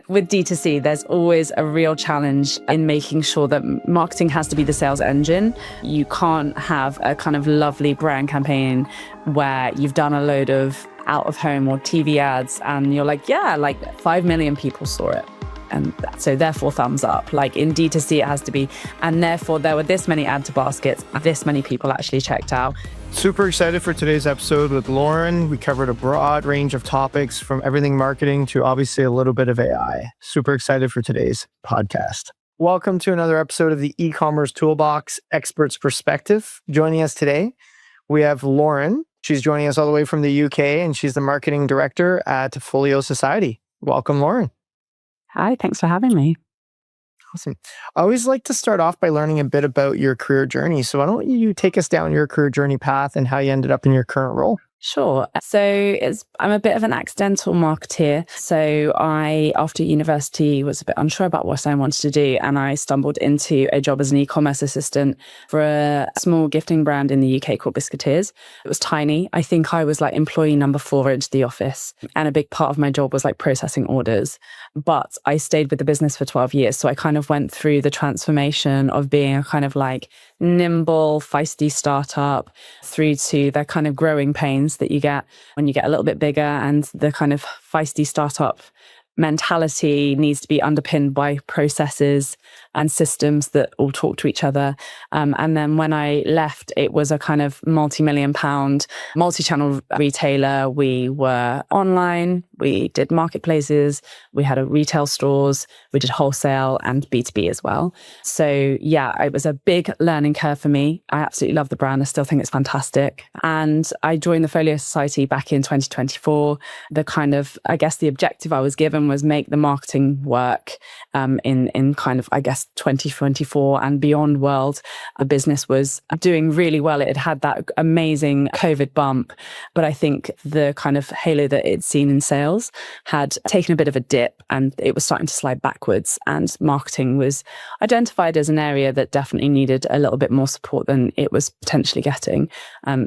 with D2C, there's always a real challenge in making sure that marketing has to be the sales engine. You can't have a kind of lovely brand campaign where you've done a load of out of home or TV ads and you're like, yeah, like 5 million people saw it. And so therefore thumbs up. Like in D2C, it has to be, and therefore there were this many add to baskets, this many people actually checked out. Super excited for today's episode with Lauren. We covered a broad range of topics from everything marketing to obviously a little bit of AI. Super excited for today's podcast. Welcome to another episode of the e-commerce toolbox expert's perspective. Joining us today, we have Lauren. She's joining us all the way from the UK and she's the marketing director at Folio Society. Welcome, Lauren. Hi, thanks for having me. Awesome. I always like to start off by learning a bit about your career journey. So why don't you take us down your career journey path and how you ended up in your current role? Sure. So I'm a bit of an accidental marketeer. So I, after university, was a bit unsure about what I wanted to do. And I stumbled into a job as an e-commerce assistant for a small gifting brand in the UK called Biscuiteers. It was tiny. I think I was like employee number 4 into the office. And a big part of my job was like processing orders. But I stayed with the business for 12 years. So I kind of went through the transformation of being a kind of like nimble, feisty startup through to the kind of growing pains that you get when you get a little bit bigger, and the kind of feisty startup mentality needs to be underpinned by processes and systems that all talk to each other. And then when I left, it was a kind of multi-million pound, multi-channel retailer. We were online, we did marketplaces, we had a retail stores, we did wholesale and B2B as well. So yeah, it was a big learning curve for me. I absolutely love the brand. I still think it's fantastic. And I joined the Folio Society back in 2024. The kind of, I guess the objective I was given was make the marketing work in kind of, I guess, 2024 and beyond world. The business was doing really well. It had that amazing COVID bump, but I think the kind of halo that it'd seen in sales had taken a bit of a dip and it was starting to slide backwards. And marketing was identified as an area that definitely needed a little bit more support than it was potentially getting.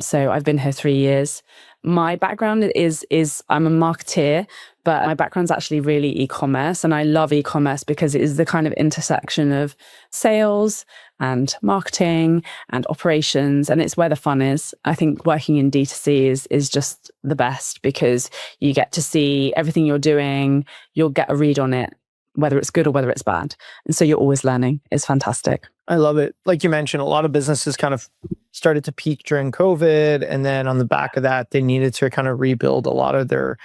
So I've been here 3 years. My background is I'm a marketeer, but my background's actually really e-commerce. And I love e-commerce because it is the kind of intersection of sales and marketing and operations. And it's where the fun is. I think working in D2C is just the best because you get to see everything you're doing. You'll get a read on it, whether it's good or whether it's bad. And so you're always learning. It's fantastic. I love it. Like you mentioned, a lot of businesses kind of started to peak during COVID. And then on the back of that, they needed to kind of rebuild a lot of their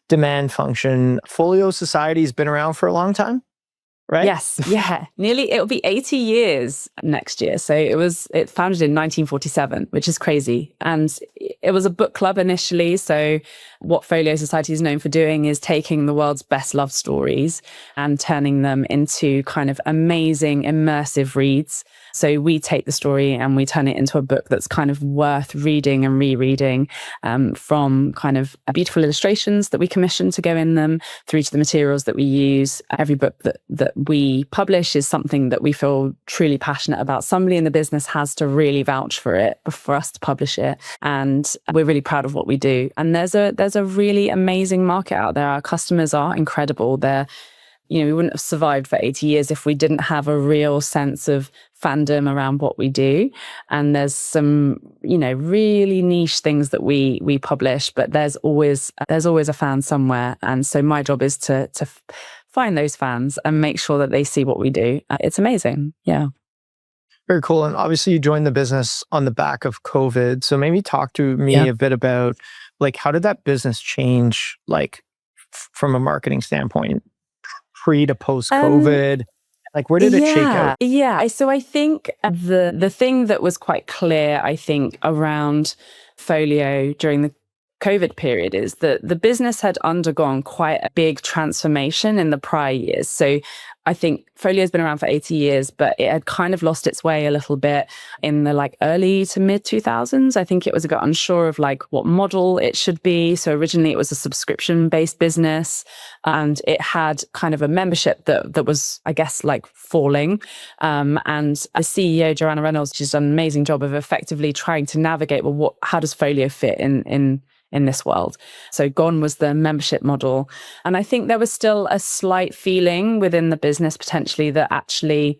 demand function. Folio Society has been around for a long time, right? Yes. Yeah. It'll be 80 years next year. So it founded in 1947, which is crazy. And it was a book club initially. So what Folio Society is known for doing is taking the world's best love stories and turning them into kind of amazing, immersive reads. So we take the story and we turn it into a book that's kind of worth reading and rereading, from kind of beautiful illustrations that we commission to go in them through to the materials that we use. Every book that we publish is something that we feel truly passionate about. Somebody in the business has to really vouch for it for us to publish it. And we're really proud of what we do. And there's a really amazing market out there. Our customers are incredible. We wouldn't have survived for 80 years if we didn't have a real sense of fandom around what we do. And there's some, really niche things that we publish, but there's always a fan somewhere. And so my job is to find those fans and make sure that they see what we do. It's amazing. Yeah. Very cool. And obviously you joined the business on the back of COVID. So maybe talk to me a bit about like, how did that business change, like from a marketing standpoint? Pre to post COVID, like where did it shake out? Yeah. So I think the thing that was quite clear, I think, around Folio during the COVID period is that the business had undergone quite a big transformation in the prior years. So I think Folio's been around for 80 years, but it had kind of lost its way a little bit in the like early to mid 2000s. I think it was a bit unsure of like what model it should be. So originally it was a subscription-based business and it had kind of a membership that was, I guess, like falling. And the CEO, Joanna Reynolds, she's done an amazing job of effectively trying to navigate, how does Folio fit in in this world. So gone was the membership model. And I think there was still a slight feeling within the business potentially that actually,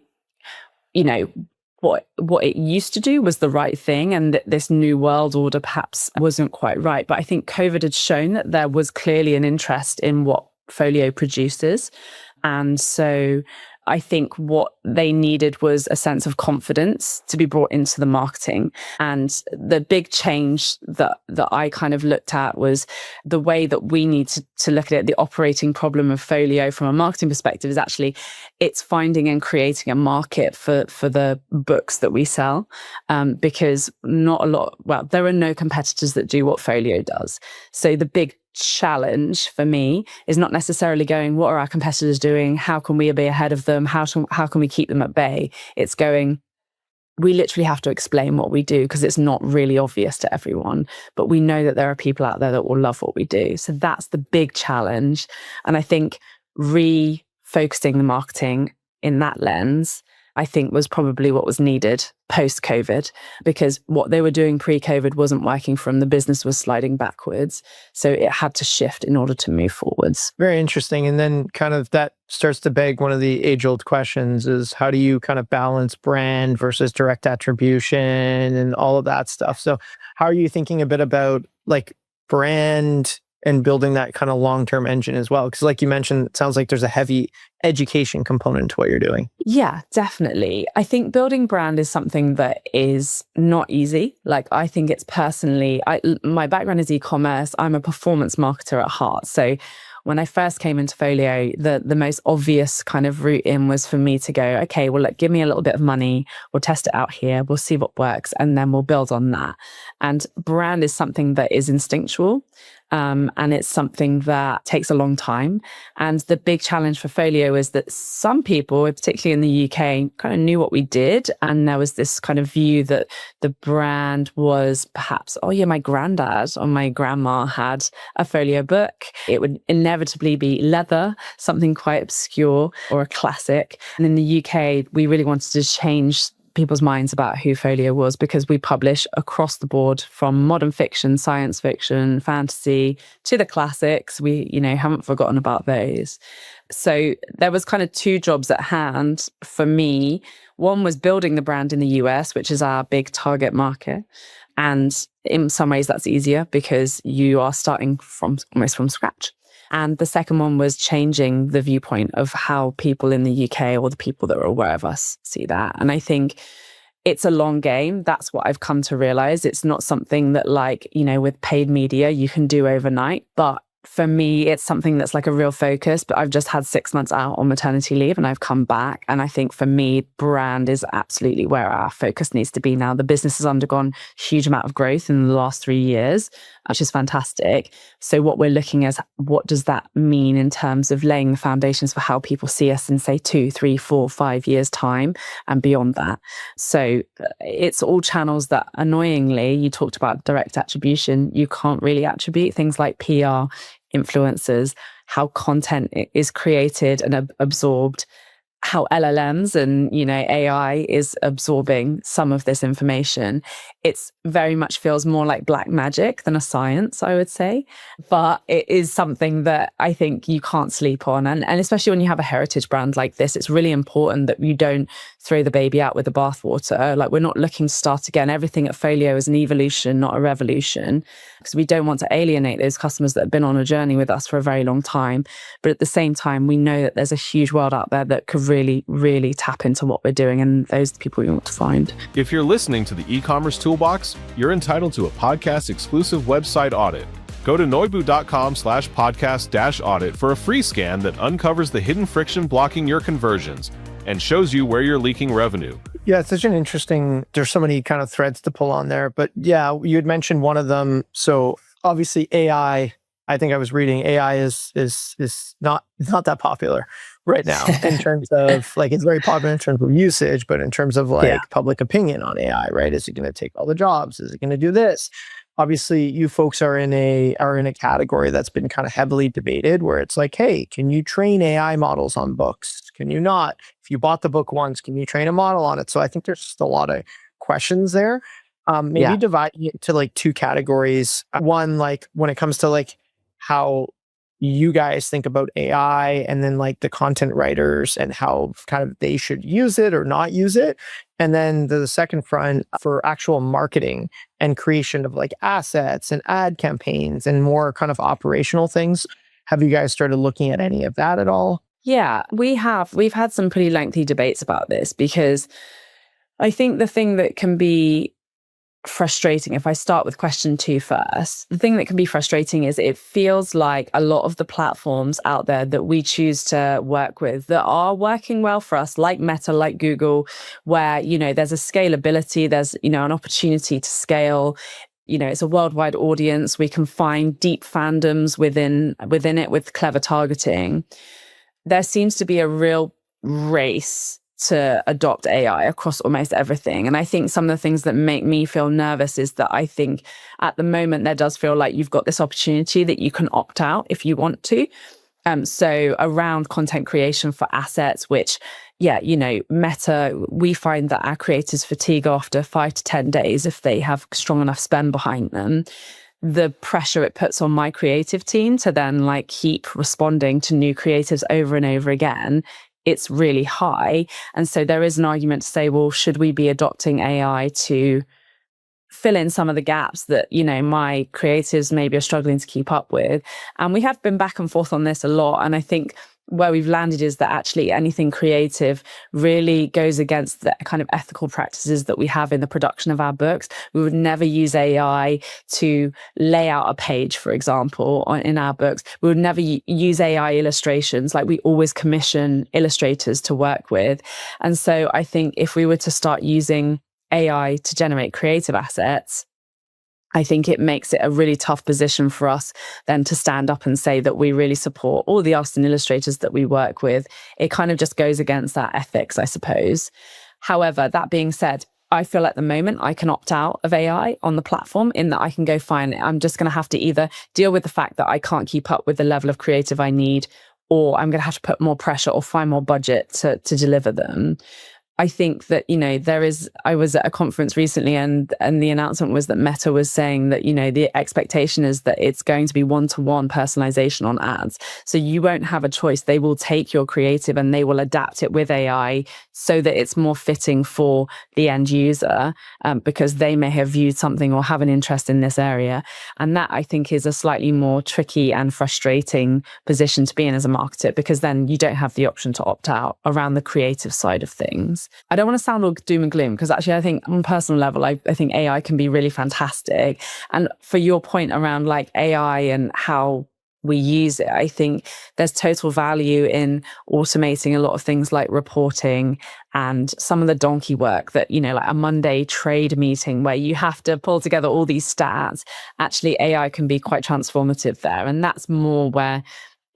what it used to do was the right thing, and that this new world order perhaps wasn't quite right. But I think COVID had shown that there was clearly an interest in what Folio produces. And so I think what they needed was a sense of confidence to be brought into the marketing. And the big change that I kind of looked at was the way that we need to look at it. The operating problem of Folio from a marketing perspective is actually it's finding and creating a market for the books that we sell, because there are no competitors that do what Folio does. So the big challenge for me is not necessarily going, what are our competitors doing? How can we be ahead of them? How can we keep them at bay? It's going, we literally have to explain what we do because it's not really obvious to everyone, but we know that there are people out there that will love what we do. So that's the big challenge. And I think refocusing the marketing in that lens, I think was probably what was needed post-COVID, because what they were doing pre-COVID wasn't working for them. The business was sliding backwards. So it had to shift in order to move forwards. Very interesting. And then kind of that starts to beg one of the age-old questions is how do you kind of balance brand versus direct attribution and all of that stuff? So how are you thinking a bit about like brand and building that kind of long-term engine as well? Because like you mentioned, it sounds like there's a heavy education component to what you're doing. Yeah, definitely. I think building brand is something that is not easy. Like I think it's personally, my background is e-commerce. I'm a performance marketer at heart. So when I first came into Folio, the most obvious kind of route in was for me to go, okay, well, look, give me a little bit of money. We'll test it out here. We'll see what works. And then we'll build on that. And brand is something that is instinctual. And it's something that takes a long time. And the big challenge for Folio is that some people, particularly in the UK, kind of knew what we did. And there was this kind of view that the brand was perhaps, oh yeah, my granddad or my grandma had a Folio book. It would inevitably be leather, something quite obscure or a classic. And in the UK, we really wanted to change people's minds about who Folio was, because we publish across the board from modern fiction, science fiction, fantasy to the classics. We, haven't forgotten about those. So there was kind of two jobs at hand for me. One was building the brand in the US, which is our big target market. And in some ways that's easier because you are starting almost from scratch. And the second one was changing the viewpoint of how people in the UK or the people that are aware of us see that. And I think it's a long game. That's what I've come to realize. It's not something that with paid media you can do overnight. But for me, it's something that's like a real focus. But I've just had 6 months out on maternity leave and I've come back. And I think for me, brand is absolutely where our focus needs to be now. The business has undergone a huge amount of growth in the last 3 years, which is fantastic. So what we're looking at, what does that mean in terms of laying the foundations for how people see us in, say, 2, 3, 4, 5 years' time and beyond that. So it's all channels that, annoyingly, you talked about direct attribution. You can't really attribute things like PR, influencers, how content is created and absorbed, how LLMs and AI is absorbing some of this information. It's very much feels more like black magic than a science, I would say. But it is something that I think you can't sleep on. And especially when you have a heritage brand like this, it's really important that you don't throw the baby out with the bathwater. Like, we're not looking to start again. Everything at Folio is an evolution, not a revolution, because we don't want to alienate those customers that have been on a journey with us for a very long time. But at the same time, we know that there's a huge world out there that could really, really tap into what we're doing. And those are the people we want to find. If you're listening to the e-commerce toolbox, you're entitled to a podcast exclusive website audit. Go to noibu.com/podcast-audit for a free scan that uncovers the hidden friction blocking your conversions and shows you where you're leaking revenue. Yeah, it's such an interesting, there's so many kind of threads to pull on there. But yeah, you had mentioned one of them. So obviously AI, I think I was reading AI is not that popular right now in terms of it's very popular in terms of usage, but in terms of public opinion on AI, right? Is it going to take all the jobs? Is it going to do this? Obviously, you folks are in a category that's been kind of heavily debated, where it's like, hey, can you train AI models on books? Can you not? If you bought the book once, can you train a model on it? So I think there's just a lot of questions there. Maybe dividing it into like two categories. One, like when it comes to like how you guys think about AI, and then like the content writers and how kind of they should use it or not use it. And then the second front for actual marketing and creation of like assets and ad campaigns and more kind of operational things. Have you guys started looking at any of that at all? Yeah, we have. We've had some pretty lengthy debates about this because I think the thing that can be frustrating, if I start with question 2 first, the thing that can be frustrating is it feels like a lot of the platforms out there that we choose to work with that are working well for us, like Meta, like Google, where, there's a scalability, there's, an opportunity to scale. It's a worldwide audience. We can find deep fandoms within it with clever targeting. There seems to be a real race to adopt AI across almost everything. And I think some of the things that make me feel nervous is that I think at the moment there does feel like you've got this opportunity that you can opt out if you want to. So around content creation for assets, which, Meta, we find that our creators fatigue after 5 to 10 days if they have strong enough spend behind them. The pressure it puts on my creative team to then like keep responding to new creatives over and over again, it's really high. And so there is an argument to say, well, should we be adopting AI to fill in some of the gaps that, my creatives maybe are struggling to keep up with? And we have been back and forth on this a lot. And I think where we've landed is that actually anything creative really goes against the kind of ethical practices that we have in the production of our books. We would never use AI to lay out a page, for example, in our books. We would never use AI illustrations. Like, we always commission illustrators to work with. And so I think if we were to start using AI to generate creative assets, I think it makes it a really tough position for us then to stand up and say that we really support all the artists and illustrators that we work with. It kind of just goes against that ethics, I suppose. However, that being said, I feel at the moment I can opt out of AI on the platform in that I can go fine. I'm just going to have to either deal with the fact that I can't keep up with the level of creative I need, or I'm going to have to put more pressure or find more budget to deliver them. I think that, I was at a conference recently and the announcement was that Meta was saying that, the expectation is that it's going to be one-to-one personalization on ads. So you won't have a choice. They will take your creative and they will adapt it with AI so that it's more fitting for the end user, because they may have viewed something or have an interest in this area. And that, I think, is a slightly more tricky and frustrating position to be in as a marketer, because then you don't have the option to opt out around the creative side of things. I don't want to sound all doom and gloom, because actually I think on a personal level, I think AI can be really fantastic. And for your point around like AI and how we use it, I think there's total value in automating a lot of things like reporting and some of the donkey work that, like a Monday trade meeting where you have to pull together all these stats. Actually, AI can be quite transformative there. And that's more where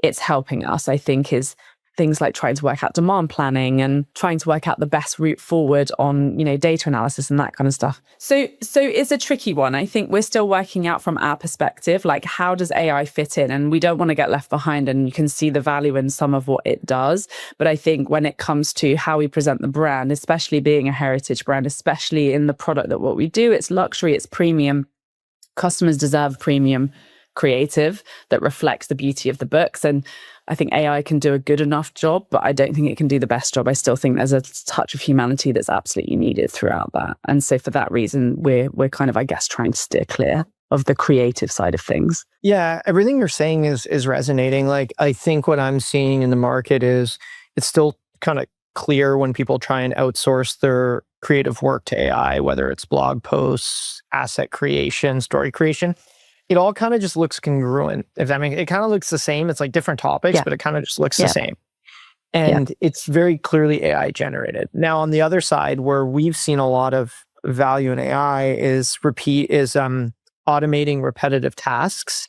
it's helping us, I think, is things like trying to work out demand planning and trying to work out the best route forward on, data analysis and that kind of stuff. So it's a tricky one. I think we're still working out from our perspective, like, how does AI fit in? And we don't want to get left behind, and you can see the value in some of what it does. But I think when it comes to how we present the brand, especially being a heritage brand, especially in the product that what we do, it's luxury, it's premium. Customers deserve premium creative that reflects the beauty of the books. And I think AI can do a good enough job, but I don't think it can do the best job. I still think there's a touch of humanity that's absolutely needed throughout that. And so for that reason, we're kind of, I guess, trying to steer clear of the creative side of things. Yeah, everything you're saying is resonating. Like, I think what I'm seeing in the market is it's still kind of clear when people try and outsource their creative work to AI, whether it's blog posts, asset creation, story creation. It all kind of just looks congruent. If that makes, it kind of looks the same. It's like different topics, but it kind of just looks the same. And it's very clearly AI generated. Now, on the other side, where we've seen a lot of value in AI is automating repetitive tasks.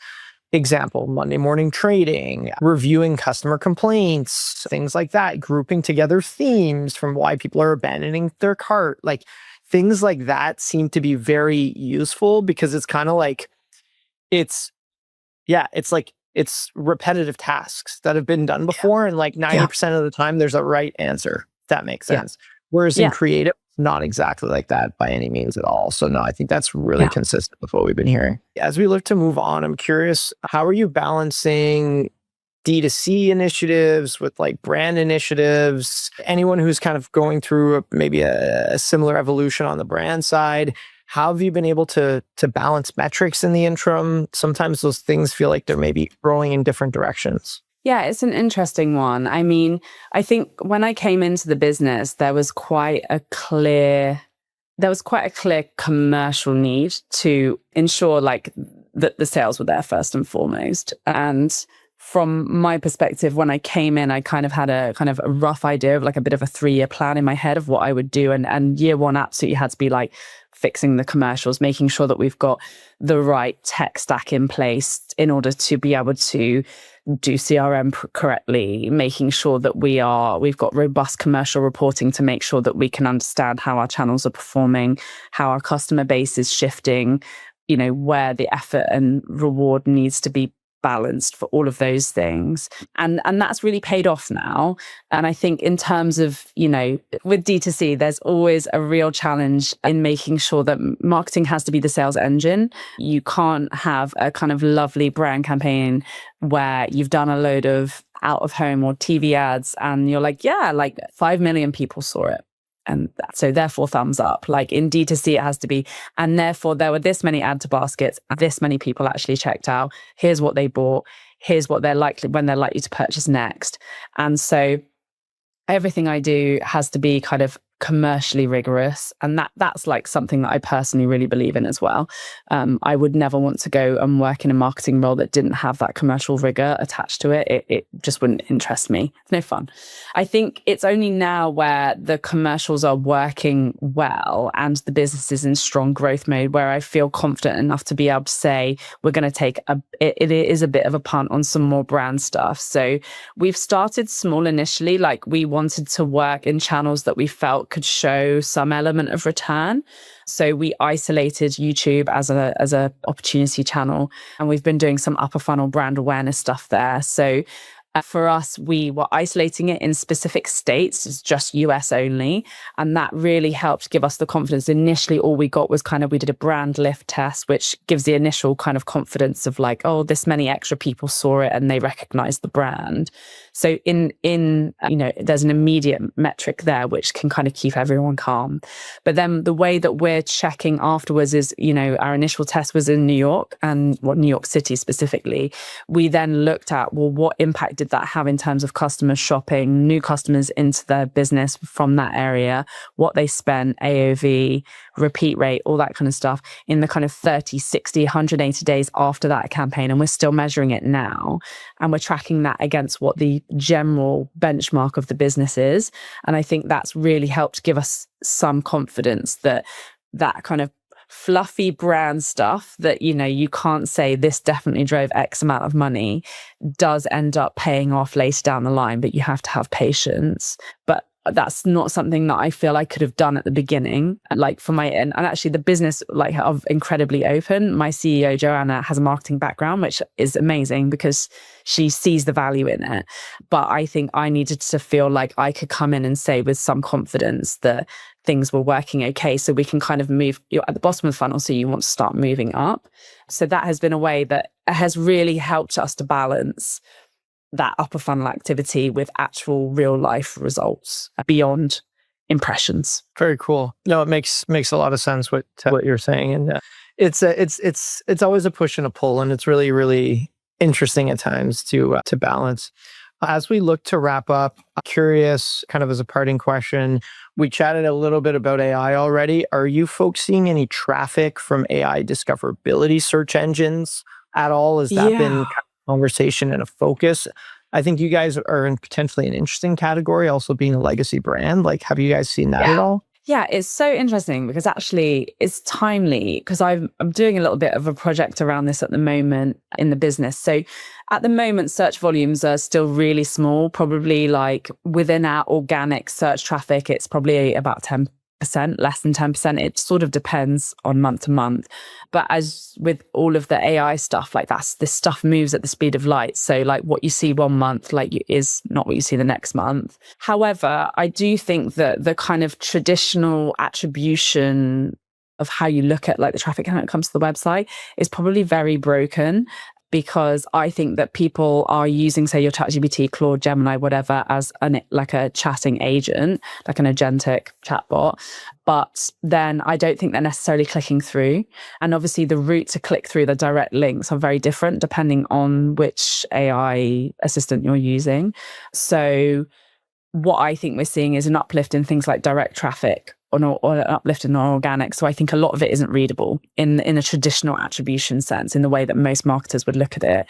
Example, Monday morning trading, reviewing customer complaints, things like that, grouping together themes from why people are abandoning their cart. Like, things like that seem to be very useful, because it's kind of like, it's repetitive tasks that have been done before. And like 90% of the time, there's a right answer. If that makes sense. Whereas in creative, not exactly like that by any means at all. So no, I think that's really consistent with what we've been hearing. As we look to move on, I'm curious, how are you balancing D2C initiatives with like brand initiatives? Anyone who's kind of going through maybe a similar evolution on the brand side, how have you been able to balance metrics in the interim? Sometimes those things feel like they're maybe growing in different directions. Yeah, it's an interesting one. I mean, I think when I came into the business, there was quite a clear commercial need to ensure like that the sales were there first and foremost. And from my perspective, when I came in, I kind of had a rough idea of like a bit of a 3-year plan in my head of what I would do. And year one absolutely had to be like fixing the commercials, making sure that we've got the right tech stack in place in order to be able to do CRM correctly, making sure that we've got robust commercial reporting to make sure that we can understand how our channels are performing, how our customer base is shifting, where the effort and reward needs to be balanced for all of those things. And that's really paid off now. And I think in terms of, with D2C, there's always a real challenge in making sure that marketing has to be the sales engine. You can't have a kind of lovely brand campaign where you've done a load of out of home or TV ads and you're like, yeah, like 5 million people saw it. And so therefore thumbs up. Like in D2C, it has to be, and therefore there were this many add to baskets, this many people actually checked out. Here's what they bought. Here's what they're likely to purchase next. And so everything I do has to be kind of commercially rigorous. And that's like something that I personally really believe in as well. I would never want to go and work in a marketing role that didn't have that commercial rigor attached to it. It just wouldn't interest me. It's no fun. I think it's only now where the commercials are working well and the business is in strong growth mode where I feel confident enough to be able to say, we're going to take it is a bit of a punt on some more brand stuff. So we've started small initially, like we wanted to work in channels that we felt could show some element of return. So we isolated YouTube as a opportunity channel, and we've been doing some upper funnel brand awareness stuff there. So for us, we were isolating it in specific states, it's just US only. And that really helped give us the confidence. Initially, all we got was we did a brand lift test, which gives the initial kind of confidence of like, oh, this many extra people saw it and they recognized the brand. So there's an immediate metric there, which can kind of keep everyone calm. But then the way that we're checking afterwards is, our initial test was in New York and New York City specifically. We then looked at, well, what impact did that have in terms of customers shopping, new customers into their business from that area, what they spent, AOV, repeat rate, all that kind of stuff in the kind of 30, 60, 180 days after that campaign. And we're still measuring it now. And we're tracking that against what the general benchmark of the business is. And I think that's really helped give us some confidence that kind of fluffy brand stuff that, you can't say this definitely drove X amount of money does end up paying off later down the line, but you have to have patience. But that's not something that I feel I could have done at the beginning, like for my end. And actually the business of incredibly open. My CEO, Joanna, has a marketing background, which is amazing because she sees the value in it. But I think I needed to feel like I could come in and say with some confidence that things were working okay. So we can kind of move, you're at the bottom of the funnel, so you want to start moving up. So that has been a way that has really helped us to balance that upper funnel activity with actual real life results beyond impressions. Very cool. No, it makes a lot of sense what you're saying, and it's always a push and a pull, and it's really, really interesting at times to balance. As we look to wrap up, I'm curious, kind of as a parting question, we chatted a little bit about AI already. Are you folks seeing any traffic from AI discoverability search engines at all? Has that been kind of conversation and a focus? I think you guys are in potentially an interesting category, also being a legacy brand. Like, have you guys seen that at all? Yeah, it's so interesting because actually it's timely because I'm doing a little bit of a project around this at the moment in the business. So at the moment, search volumes are still really small, probably like within our organic search traffic, it's probably about 10% 10%, less than 10%. It sort of depends on month to month. But as with all of the AI stuff, like this stuff moves at the speed of light. So like what you see one month, is not what you see the next month. However, I do think that the kind of traditional attribution of how you look at like the traffic when it comes to the website is probably very broken, because I think that people are using, say, your ChatGPT, Claude, Gemini, whatever, as a chatting agent, like an agentic chatbot. But then I don't think they're necessarily clicking through. And obviously the route to click through, the direct links are very different depending on which AI assistant you're using. So what I think we're seeing is an uplift in things like direct traffic or an uplift in organic. So I think a lot of it isn't readable in a traditional attribution sense, in the way that most marketers would look at it.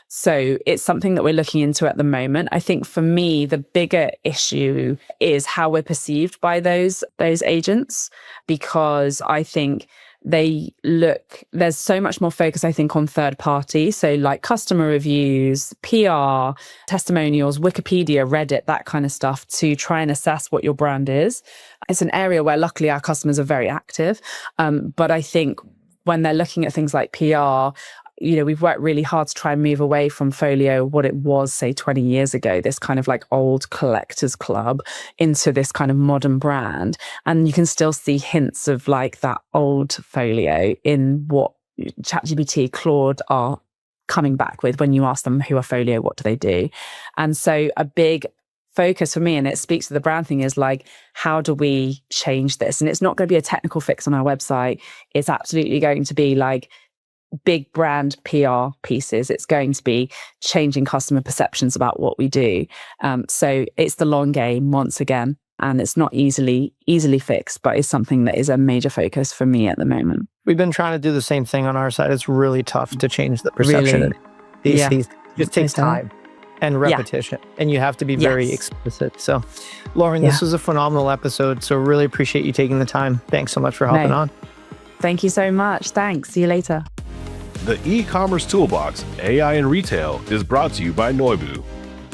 So it's something that we're looking into at the moment. I think for me, the bigger issue is how we're perceived by those agents, because I think there's so much more focus, I think, on third party. So like customer reviews, PR, testimonials, Wikipedia, Reddit, that kind of stuff, to try and assess what your brand is. It's an area where luckily our customers are very active. But I think when they're looking at things like PR, we've worked really hard to try and move away from Folio, what it was, say, 20 years ago, this kind of like old collectors club, into this kind of modern brand. And you can still see hints of like that old Folio in what ChatGPT, Claude are coming back with. When you ask them who are Folio, what do they do? And so a big focus for me, and it speaks to the brand thing, is like, how do we change this? And it's not going to be a technical fix on our website. It's absolutely going to be like big brand PR pieces. It's going to be changing customer perceptions about what we do. So it's the long game once again, and it's not easily fixed, but it's something that is a major focus for me at the moment. We've been trying to do the same thing on our side. It's really tough to change the perception. Really? These just takes time and repetition, and you have to be very explicit. So, Lauren, this was a phenomenal episode. So really appreciate you taking the time. Thanks so much for hopping on. Thank you so much. Thanks. See you later. The e-commerce toolbox, AI in Retail, is brought to you by Noibu.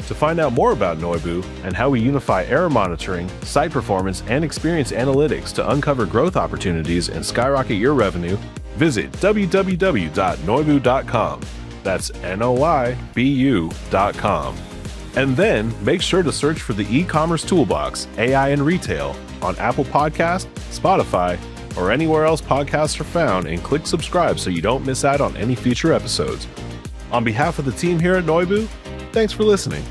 To find out more about Noibu and how we unify error monitoring, site performance, and experience analytics to uncover growth opportunities and skyrocket your revenue, visit www.noibu.com. That's Noibu.com. And then make sure to search for the e-commerce toolbox, AI in Retail, on Apple Podcasts, Spotify, or anywhere else podcasts are found, and click subscribe so you don't miss out on any future episodes. On behalf of the team here at Noibu, thanks for listening.